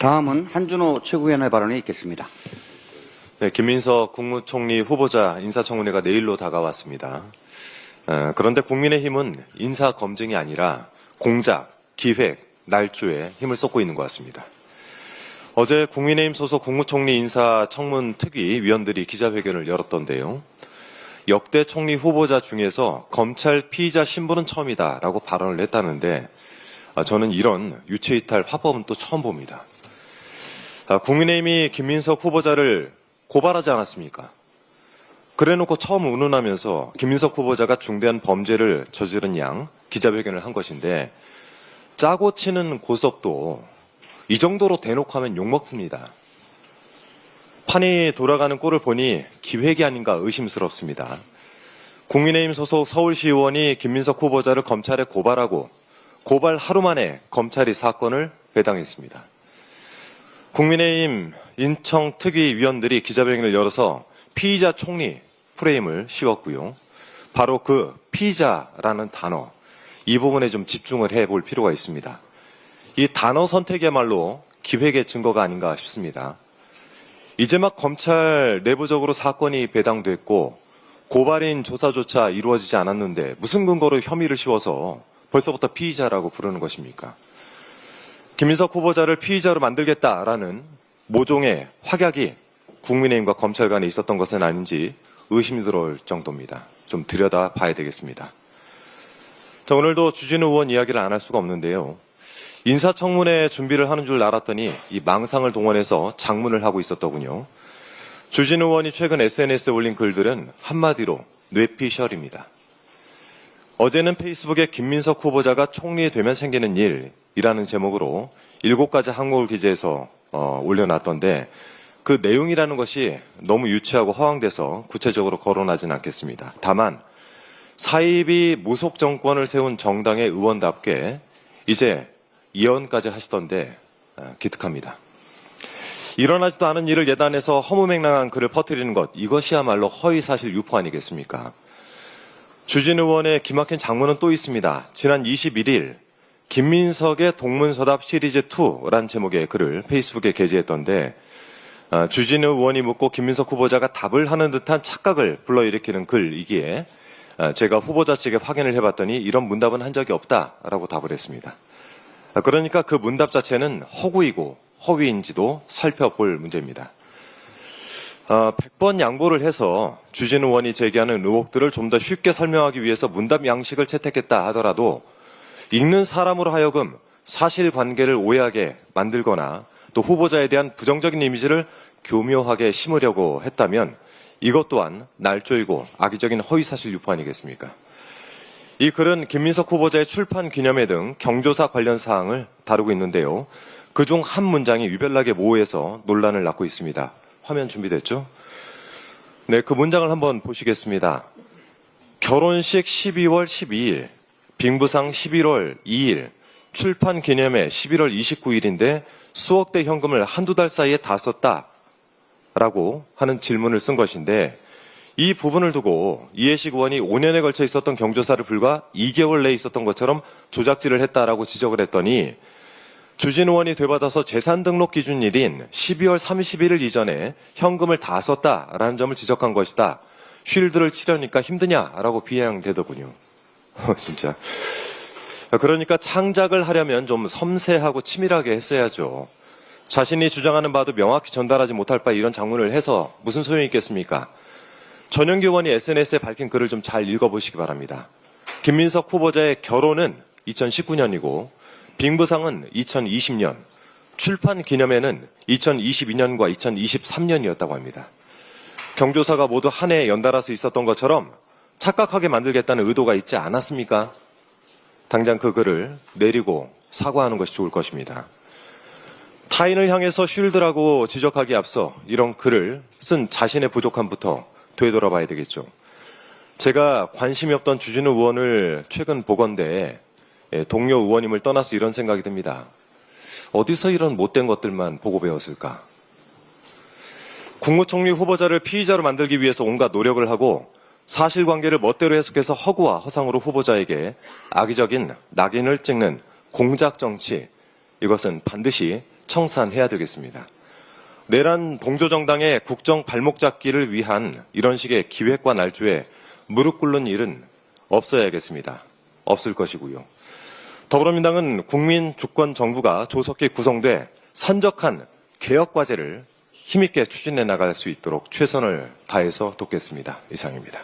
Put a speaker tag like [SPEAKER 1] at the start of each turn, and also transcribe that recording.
[SPEAKER 1] 다음은 한준호 최고위원의 발언이 있겠습니다.
[SPEAKER 2] 네, 김민석 국무총리 후보자 인사청문회가 내일로 다가왔습니다. 그런데 국민의힘은 인사검증이 아니라 공작, 기획, 날조에 힘을 쏟고 있는 것 같습니다. 어제 국민의힘 소속 국무총리 인사청문 특위 위원들이 기자회견을 열었던데요. 역대 총리 후보자 중에서 검찰 피의자 신분은 처음이다라고 발언을 했다는데 저는 이런 유체이탈 화법은 또 처음 봅니다. 국민의힘이 김민석 후보자를 고발하지 않았습니까? 그래놓고 처음 운운하면서 김민석 후보자가 중대한 범죄를 저지른 양 기자회견을 한 것인데 짜고 치는 고섭도 이 정도로 대놓고 하면 욕먹습니다. 판이 돌아가는 꼴을 보니 기획이 아닌가 의심스럽습니다. 국민의힘 소속 서울시 의원이 김민석 후보자를 검찰에 고발하고 고발 하루 만에 검찰이 사건을 배당했습니다. 국민의힘 인청 특위 위원들이 기자회견을 열어서 피의자 총리 프레임을 씌웠고요. 바로 그 피의자라는 단어, 이 부분에 좀 집중을 해볼 필요가 있습니다. 이 단어 선택이야말로 기획의 증거가 아닌가 싶습니다. 이제 막 검찰 내부적으로 사건이 배당됐고 고발인 조사조차 이루어지지 않았는데 무슨 근거로 혐의를 씌워서 벌써부터 피의자라고 부르는 것입니까? 김민석 후보자를 피의자로 만들겠다라는 모종의 확약이 국민의힘과 검찰 간에 있었던 것은 아닌지 의심이 들어올 정도입니다. 좀 들여다봐야 되겠습니다. 자, 오늘도 주진우 의원 이야기를 안 할 수가 없는데요. 인사청문회 준비를 하는 줄 알았더니 이 망상을 동원해서 장문을 하고 있었더군요. 주진우 의원이 최근 SNS에 올린 글들은 한마디로 뇌피셜입니다. 어제는 페이스북에 김민석 후보자가 총리 되면 생기는 일이라는 제목으로 7가지 항목을 기재해서 올려놨던데 그 내용이라는 것이 너무 유치하고 허황돼서 구체적으로 거론하진 않겠습니다. 다만 사입이 무속 정권을 세운 정당의 의원답게 이제 예언까지 하시던데 기특합니다. 일어나지도 않은 일을 예단해서 허무맹랑한 글을 퍼뜨리는 것, 이것이야말로 허위사실 유포 아니겠습니까? 주진우 의원의 기막힌 장문은 또 있습니다. 지난 21일 김민석의 동문서답 시리즈 2란 제목의 글을 페이스북에 게재했던데 주진우 의원이 묻고 김민석 후보자가 답을 하는 듯한 착각을 불러일으키는 글이기에 제가 후보자 측에 확인을 해봤더니 이런 문답은 한 적이 없다라고 답을 했습니다. 그러니까 그 문답 자체는 허구이고 허위인지도 살펴볼 문제입니다. 100번 양보를 해서 주진우 의원이 제기하는 의혹들을 좀 더 쉽게 설명하기 위해서 문답 양식을 채택했다 하더라도 읽는 사람으로 하여금 사실관계를 오해하게 만들거나 또 후보자에 대한 부정적인 이미지를 교묘하게 심으려고 했다면 이것 또한 날조이고 악의적인 허위사실 유포 아니겠습니까? 이 글은 김민석 후보자의 출판 기념회 등 경조사 관련 사항을 다루고 있는데요. 그중 한 문장이 유별나게 모호해서 논란을 낳고 있습니다. 화면 준비됐죠? 네, 그 문장을 한번 보시겠습니다. 결혼식 12월 12일, 빙부상 11월 2일, 출판 기념회 11월 29일인데 수억 대 현금을 한두 달 사이에 다 썼다라고 하는 질문을 쓴 것인데 이 부분을 두고 이해식 의원이 5년에 걸쳐 있었던 경조사를 불과 2개월 내에 있었던 것처럼 조작질을 했다라고 지적을 했더니 주진우 의원이 되받아서 재산 등록 기준일인 12월 31일 이전에 현금을 다 썼다라는 점을 지적한 것이다. 쉴드를 치려니까 힘드냐라고 비아냥대더군요. 진짜. 그러니까 창작을 하려면 좀 섬세하고 치밀하게 했어야죠. 자신이 주장하는 바도 명확히 전달하지 못할 바 이런 장문을 해서 무슨 소용이 있겠습니까? 전영기 의원이 SNS에 밝힌 글을 좀 잘 읽어보시기 바랍니다. 김민석 후보자의 결혼은 2019년이고 빙부상은 2020년, 출판 기념회는 2022년과 2023년이었다고 합니다. 경조사가 모두 한 해에 연달아서 있었던 것처럼 착각하게 만들겠다는 의도가 있지 않았습니까? 당장 그 글을 내리고 사과하는 것이 좋을 것입니다. 타인을 향해서 쉴드라고 지적하기에 앞서 이런 글을 쓴 자신의 부족함부터 되돌아봐야 되겠죠. 제가 관심이 없던 주진우 의원을 최근 보건대 동료 의원님을 떠나서 이런 생각이 듭니다. 어디서 이런 못된 것들만 보고 배웠을까? 국무총리 후보자를 피의자로 만들기 위해서 온갖 노력을 하고 사실관계를 멋대로 해석해서 허구와 허상으로 후보자에게 악의적인 낙인을 찍는 공작정치, 이것은 반드시 청산해야 되겠습니다. 내란 봉조정당의 국정 발목 잡기를 위한 이런 식의 기획과 날조에 무릎 꿇는 일은 없어야겠습니다. 없을 것이고요. 더불어민당은 국민 주권 정부가 조속히 구성돼 산적한 개혁 과제를 힘있게 추진해 나갈 수 있도록 최선을 다해서 돕겠습니다. 이상입니다.